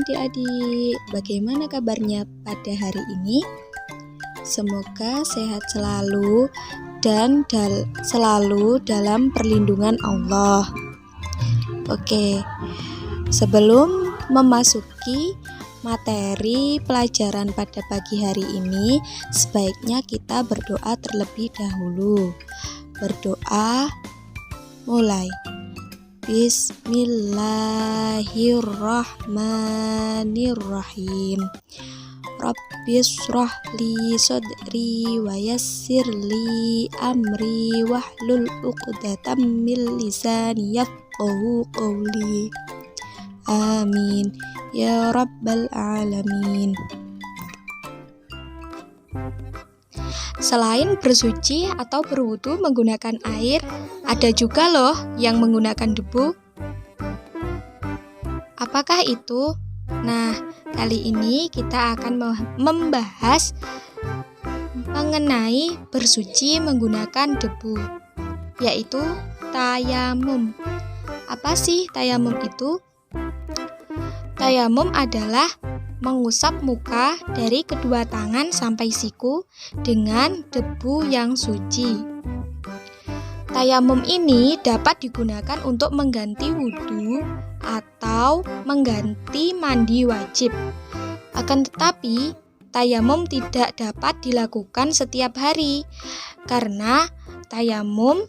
adik-adik, bagaimana kabarnya pada hari ini? Semoga sehat selalu dan selalu dalam perlindungan Allah. Oke, sebelum memasuki materi pelajaran pada pagi hari ini, sebaiknya kita berdoa terlebih dahulu. Berdoa mulai. Bismillahirrahmanirrahim. Rabbishrah li sadri wa yassir li amri wahlul 'uqdatam min lisani yafqahu qawli. Amin ya rabbal alamin. Selain bersuci atau berwudu menggunakan air, ada juga loh yang menggunakan debu. Apakah itu? Nah, kali ini kita akan membahas mengenai bersuci menggunakan debu, yaitu tayamum. Apa sih tayamum itu? Tayamum adalah mengusap muka dari kedua tangan sampai siku dengan debu yang suci. Tayamum ini dapat digunakan untuk mengganti wudhu atau mengganti mandi wajib. Akan tetapi, tayamum tidak dapat dilakukan setiap hari karena tayamum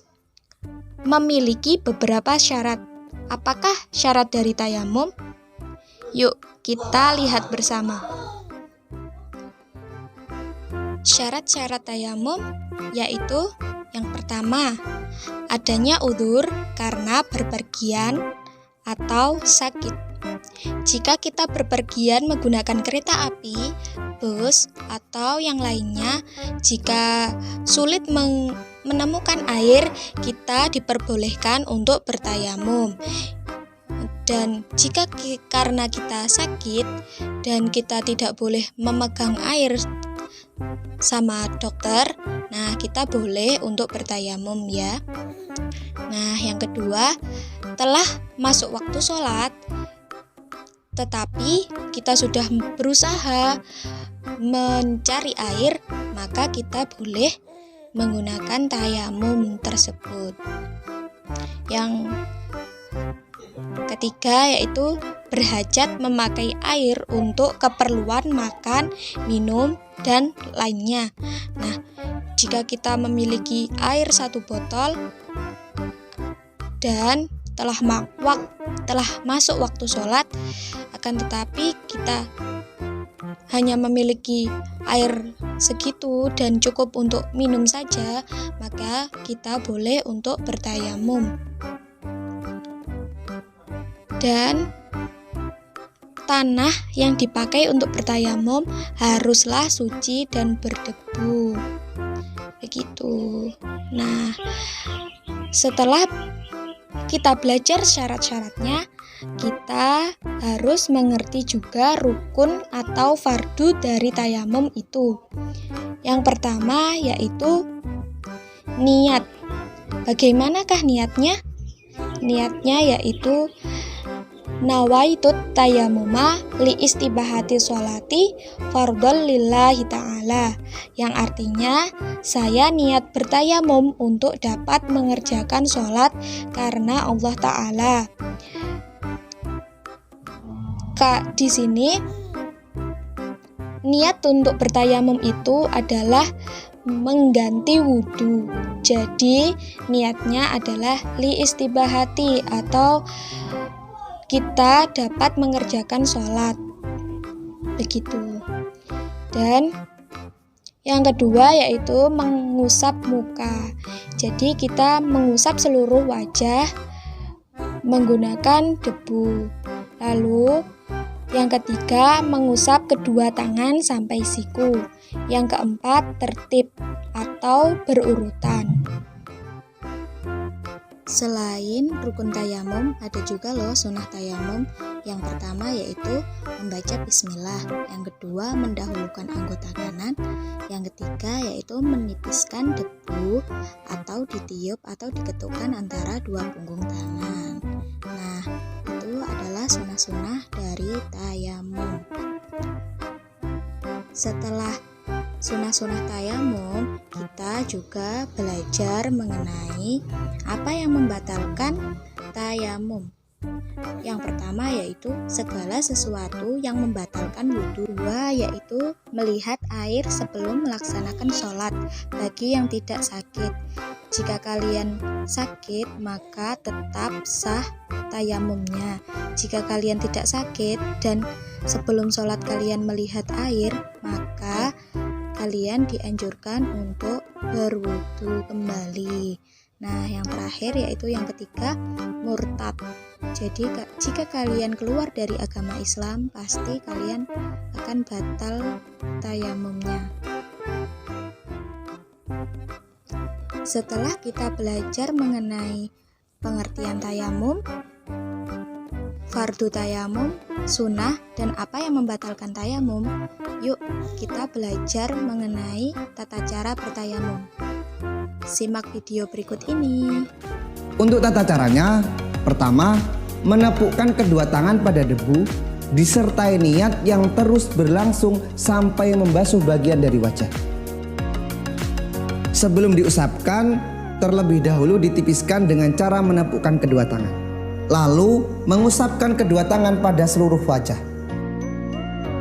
memiliki beberapa syarat. Apakah syarat dari tayamum? Yuk, kita lihat bersama. Syarat-syarat tayamum yaitu yang pertama, adanya udzur karena berpergian atau sakit. Jika kita berpergian menggunakan kereta api, bus, atau yang lainnya, jika sulit menemukan air, kita diperbolehkan untuk bertayamum. Dan jika karena kita sakit dan kita tidak boleh memegang air sama dokter, nah kita boleh untuk bertayamum ya. Nah, yang kedua, telah masuk waktu sholat, tetapi kita sudah berusaha mencari air, maka kita boleh menggunakan tayamum tersebut. Yang ketiga yaitu berhajat memakai air untuk keperluan makan, minum, dan lainnya. Nah, jika kita memiliki air 1 botol dan telah masuk waktu sholat, akan tetapi kita hanya memiliki air segitu dan cukup untuk minum saja, maka kita boleh untuk bertayamum. Dan tanah yang dipakai untuk bertayamum haruslah suci dan berdebu. Begitu. Nah, setelah kita belajar syarat-syaratnya, kita harus mengerti juga rukun atau fardu dari tayamum itu. Yang pertama yaitu niat. Bagaimanakah niatnya? Niatnya yaitu nawaitut tayamuma li istibahati sholati fardhon lillahi ta'ala, yang artinya saya niat bertayamum untuk dapat mengerjakan sholat karena Allah Ta'ala. Di sini niat untuk bertayamum itu adalah mengganti wudhu. Jadi niatnya adalah li istibahati atau kita dapat mengerjakan sholat. Begitu. Dan yang kedua yaitu mengusap muka. Jadi kita mengusap seluruh wajah menggunakan debu. Lalu yang ketiga mengusap kedua tangan sampai siku. Yang keempat tertib atau berurutan. Selain rukun tayamum, ada juga loh sunnah tayamum. Yang pertama yaitu membaca bismillah. Yang kedua mendahulukan anggota kanan. Yang ketiga yaitu menipiskan debu atau ditiup atau diketukkan antara dua punggung tangan. Nah, itu adalah sunah-sunah dari tayamum. Setelah sunah-sunah tayamum, kita juga belajar mengenai apa yang membatalkan tayamum. Yang pertama yaitu segala sesuatu yang membatalkan wudhu. Dua yaitu melihat air sebelum melaksanakan sholat bagi yang tidak sakit. Jika kalian sakit maka tetap sah tayamumnya. Jika kalian tidak sakit dan sebelum sholat kalian melihat air, maka kalian dianjurkan untuk berwudu kembali. Nah, yang terakhir yaitu yang ketiga, murtad. Jadi jika kalian keluar dari agama Islam, pasti kalian akan batal tayamumnya. Setelah kita belajar mengenai pengertian tayamum, fardu tayamum, sunnah, dan apa yang membatalkan tayamum, yuk kita belajar mengenai tata cara bertayamum. Simak video berikut ini. Untuk tata caranya, pertama, menepukkan kedua tangan pada debu disertai niat yang terus berlangsung sampai membasuh bagian dari wajah. Sebelum diusapkan, terlebih dahulu ditipiskan dengan cara menepukkan kedua tangan. Lalu, mengusapkan kedua tangan pada seluruh wajah.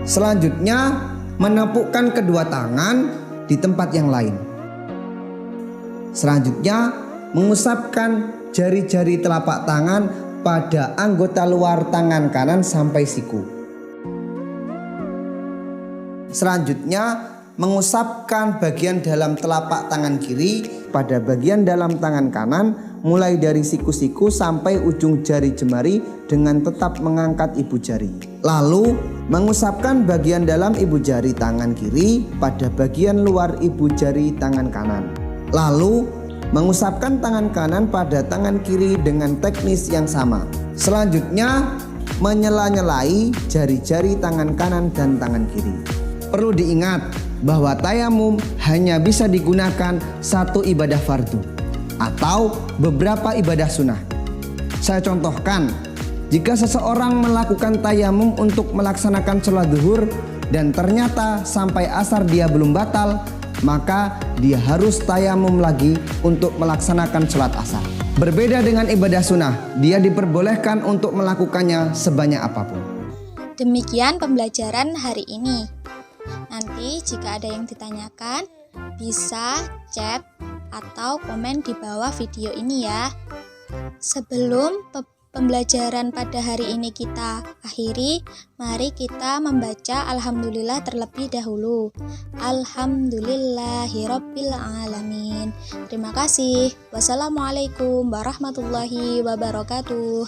Selanjutnya, menepukkan kedua tangan di tempat yang lain. Selanjutnya, mengusapkan jari-jari telapak tangan pada anggota luar tangan kanan sampai siku. Selanjutnya, mengusapkan bagian dalam telapak tangan kiri pada bagian dalam tangan kanan mulai dari siku-siku sampai ujung jari jemari dengan tetap mengangkat ibu jari. Lalu, mengusapkan bagian dalam ibu jari tangan kiri pada bagian luar ibu jari tangan kanan. Lalu, mengusapkan tangan kanan pada tangan kiri dengan teknis yang sama. Selanjutnya, menyela-nyelai jari-jari tangan kanan dan tangan kiri. Perlu diingat bahwa tayamum hanya bisa digunakan satu ibadah fardu atau beberapa ibadah sunnah. Saya contohkan, jika seseorang melakukan tayamum untuk melaksanakan sholat zuhur dan ternyata sampai asar dia belum batal, maka dia harus tayamum lagi untuk melaksanakan sholat asar. Berbeda dengan ibadah sunnah, dia diperbolehkan untuk melakukannya sebanyak apapun. Demikian pembelajaran hari ini. Nanti jika ada yang ditanyakan, bisa chat atau komen di bawah video ini ya. Sebelum pembelajaran pada hari ini kita akhiri, mari kita membaca Alhamdulillah terlebih dahulu. Alhamdulillahirabbil alamin. Terima kasih. Wassalamualaikum warahmatullahi wabarakatuh.